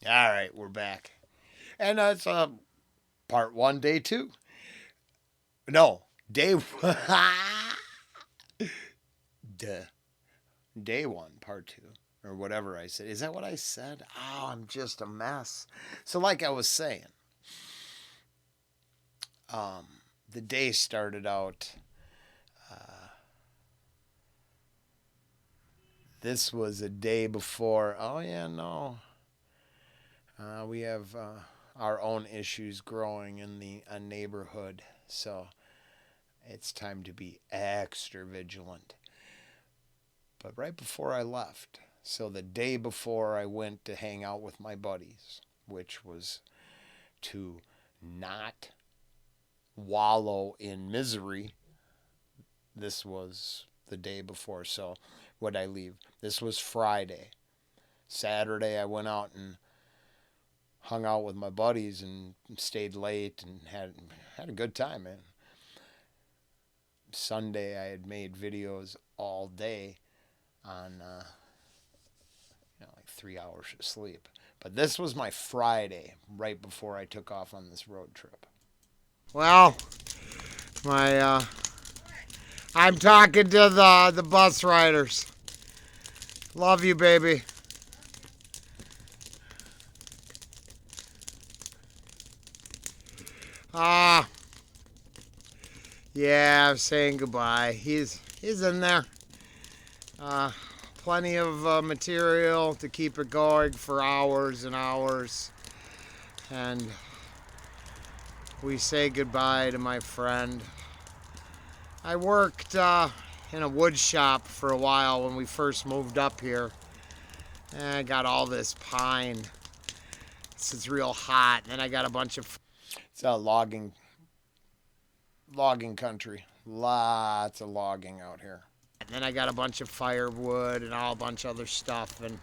All right, we're back. And that's part one, day two. No, day Duh. Day one, part two, or whatever I said. Is that what I said? Oh, I'm just a mess. So, like I was saying, um, the day started out. Uh, this was a day before. Oh, yeah, no. We have our own issues growing in the neighborhood. So, it's time to be extra vigilant. But right before I left, so the day before I went to hang out with my buddies, which was to not wallow in misery, this was the day before. So, would I leave? This was Friday. Saturday, I went out and hung out with my buddies and stayed late and had a good time, man. Sunday, I had made videos all day on like 3 hours of sleep. But this was my Friday, right before I took off on this road trip. Well, my I'm talking to the bus riders. Love you, baby. Ah, yeah, I'm saying goodbye. He's in there. Uh, Plenty of material to keep it going for hours and hours. And we say goodbye to my friend. I worked in a wood shop for a while when we first moved up here. And I got all this pine. It's real hot. And then I got a bunch of. It's a logging country. Lots of logging out here. And then I got a bunch of firewood and all a bunch of other stuff. And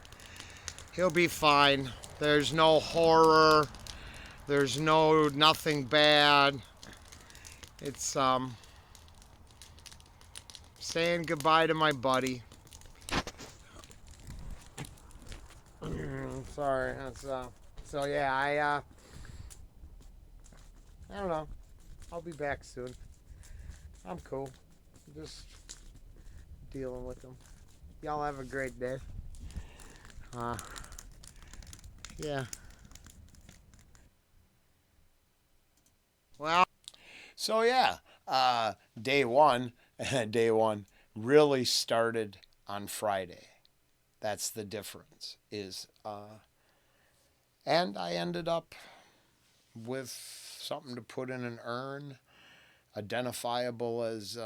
he'll be fine. There's no horror. There's nothing bad. It's saying goodbye to my buddy. Sorry, that's so yeah, I don't know. I'll be back soon. I'm cool. Just dealing with them. Y'all have a great day. Uh yeah. Well, so yeah, day one, day one really started on Friday. That's the difference. And I ended up with something to put in an urn, identifiable as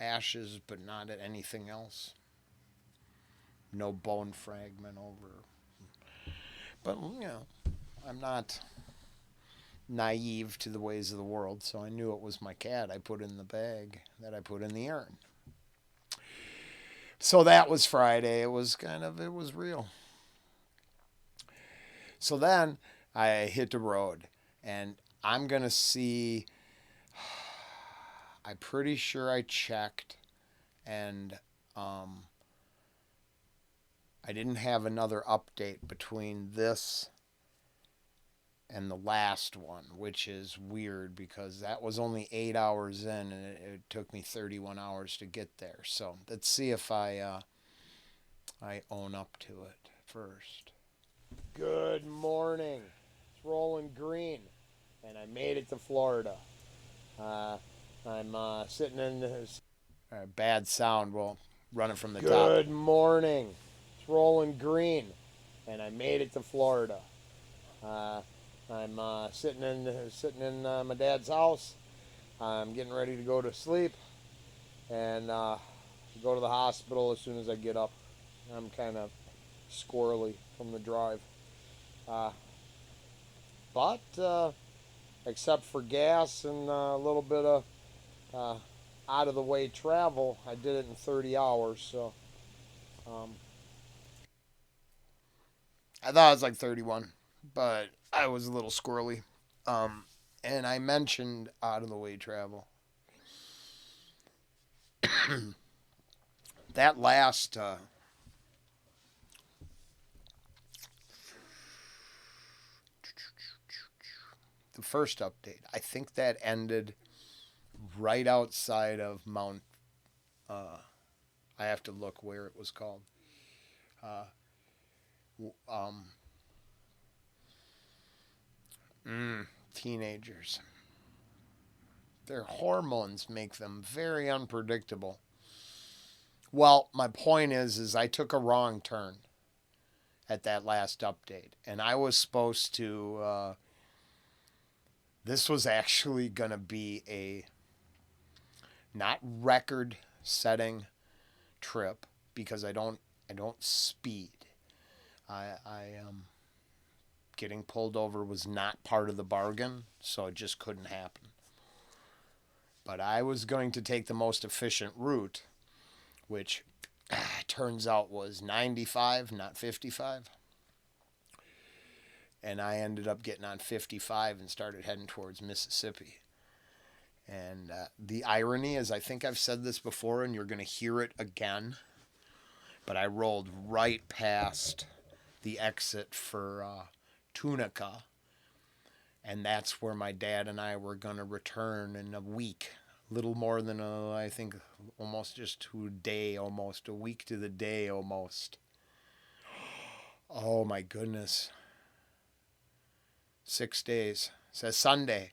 ashes, but not anything else. No bone fragment over. But I'm not naive to the ways of the world, so I knew it was my cat I put in the bag that I put in the urn. So that was Friday. It was real. So then I hit the road, and I'm going to see. I'm pretty sure I checked, and I didn't have another update between this and the last one, which is weird because that was only 8 hours in, and it took me 31 hours to get there. So let's see if I own up to it first. Good morning. It's Rolling Green, and I made it to Florida. I'm sitting in this bad sound. Well, running from the top. Good morning. It's Rolling Green, and I made it to Florida. I'm sitting in my dad's house. I'm getting ready to go to sleep, and go to the hospital as soon as I get up. I'm kind of squirrely from the drive. Uh, but except for gas and a little bit of uh, out of the way travel, I did it in 30 hours. So um, I thought it was like 31, but I was a little squirrely. Um, and I mentioned out of the way travel. That last the first update. I think that ended right outside of Mount. Uh, I have to look where it was called. Uh, um, Teenagers. Their hormones make them very unpredictable. Well, my point is I took a wrong turn at that last update, and I was supposed to. This was actually going to be a not record-setting trip because I don't speed. I getting pulled over was not part of the bargain, so it just couldn't happen. But I was going to take the most efficient route, which turns out was 95, not 55. And I ended up getting on 55 and started heading towards Mississippi. And the irony is, I think I've said this before, and you're going to hear it again, but I rolled right past the exit for Tunica, and that's where my dad and I were going to return in a week. A little more than I think almost just to a day, almost a week to the day, almost. Oh my goodness. 6 days. It says Sunday.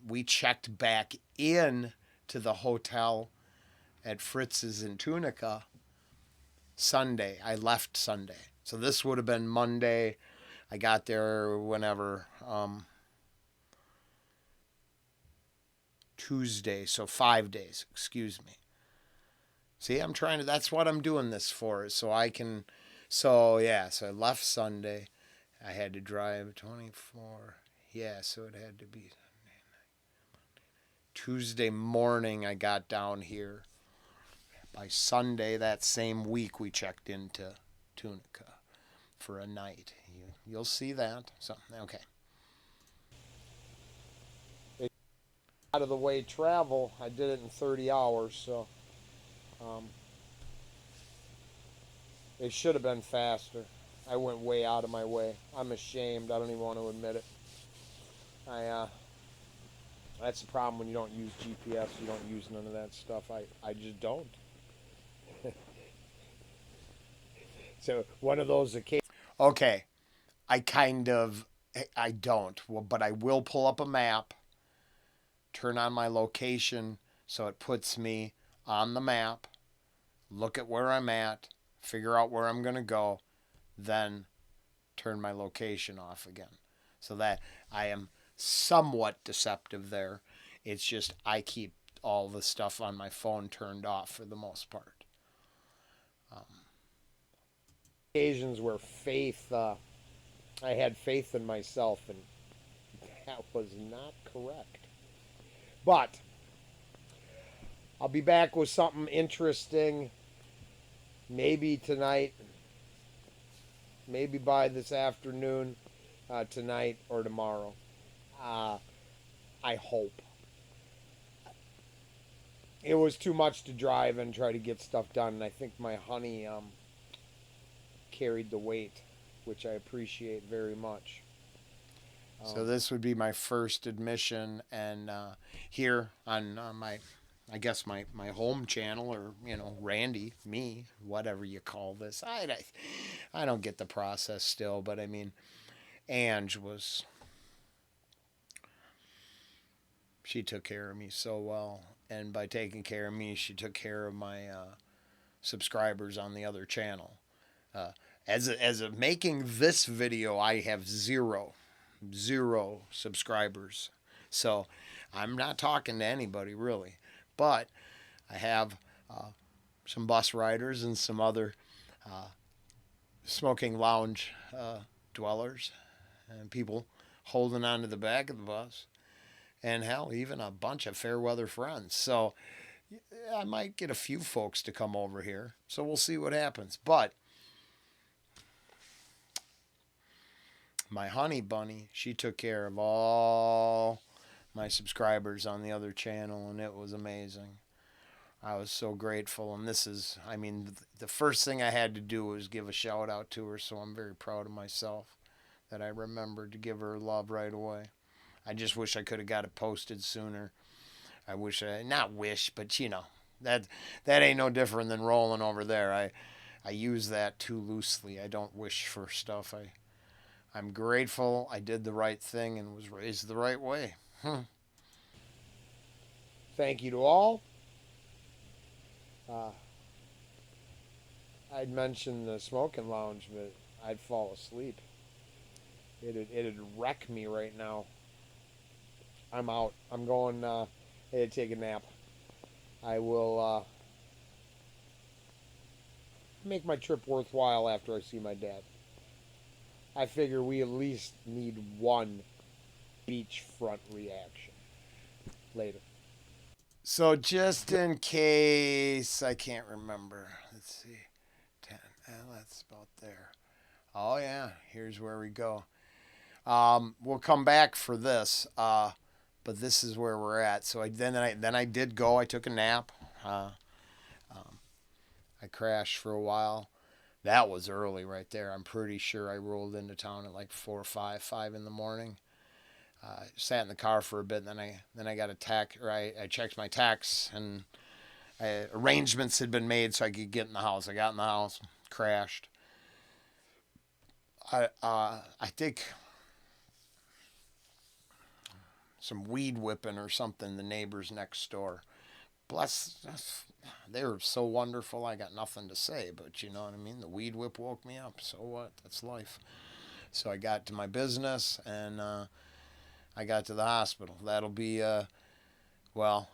We checked back in to the hotel at Fritz's in Tunica Sunday. I left Sunday. So this would have been Monday. I got there whenever. Tuesday. So 5 days. Excuse me. See, I'm trying to. That's what I'm doing this for. So I can. So yeah. So I left Sunday. I had to drive 24. Yeah. So it had to be Tuesday morning. I got down here. By Sunday that same week, we checked into Tunica for a night. You'll see that. So, okay. Out of the way travel, I did it in 30 hours, so it should have been faster. I went way out of my way. I'm ashamed. I don't even want to admit it. That's the problem when you don't use GPS. You don't use none of that stuff. I just don't. So one of those occasions. Okay, I don't. Well, but I will pull up a map, turn on my location so it puts me on the map, look at where I'm at, figure out where I'm going to go, then turn my location off again. So that I am somewhat deceptive there. It's just I keep all the stuff on my phone turned off for the most part. Occasions where I had faith in myself, and that was not correct. But I'll be back with something interesting, maybe tonight, maybe by this afternoon, tonight or tomorrow. I hope. It was too much to drive and try to get stuff done, and I think my honey carried the weight, which I appreciate very much. So this would be my first admission, and here on my, I guess my home channel, or Randy, me, whatever you call this. I don't get the process still, but I mean, Ange she took care of me so well, and by taking care of me, she took care of my subscribers on the other channel. As of making this video, I have zero subscribers. So I'm not talking to anybody really, but I have some bus riders and some other smoking lounge dwellers and people holding on to the back of the bus, and hell, even a bunch of fair weather friends. So I might get a few folks to come over here. So we'll see what happens. But my honey bunny, she took care of all my subscribers on the other channel, and it was amazing. I was so grateful, and the first thing I had to do was give a shout out to her, so I'm very proud of myself that I remembered to give her love right away. I just wish I could have got it posted sooner. I wish I not wish, but that that ain't no different than rolling over there. I use that too loosely. I don't wish for stuff. I'm grateful I did the right thing and was raised the right way. Thank you to all. Uh, I'd mentioned the smoking lounge, but I'd fall asleep. It'd wreck me right now. I'm out. I'm going. Hey, take a nap. I will make my trip worthwhile after I see my dad. I figure we at least need one beachfront reaction later. So just in case I can't remember, let's see, 10. That's about there. Oh yeah, here's where we go. We'll come back for this, but this is where we're at. So then I did go. I took a nap. Um, I crashed for a while. That was early right there. I'm pretty sure I rolled into town at like 4 or 5 in the morning. Sat in the car for a bit. And then I got a text. Or I checked my texts, and arrangements had been made so I could get in the house. I got in the house, crashed. I think some weed whipping or something. The neighbors next door. Bless. They were so wonderful. I got nothing to say, but you know what I mean. The weed whip woke me up. So what? That's life. So I got to my business, and I got to the hospital. That'll be well.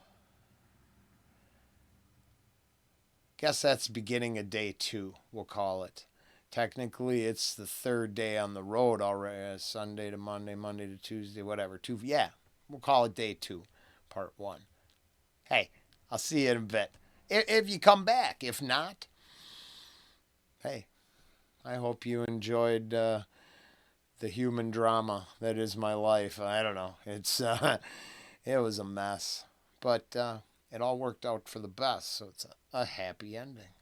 Guess that's beginning of day 2. We'll call it. Technically, it's the third day on the road already. Sunday to Monday, Monday to Tuesday, whatever. Two. Yeah, we'll call it day 2, part 1. Hey, I'll see you in a bit. If you come back. If not, hey, I hope you enjoyed the human drama that is my life. I don't know. It was a mess, but it all worked out for the best. So it's a happy ending.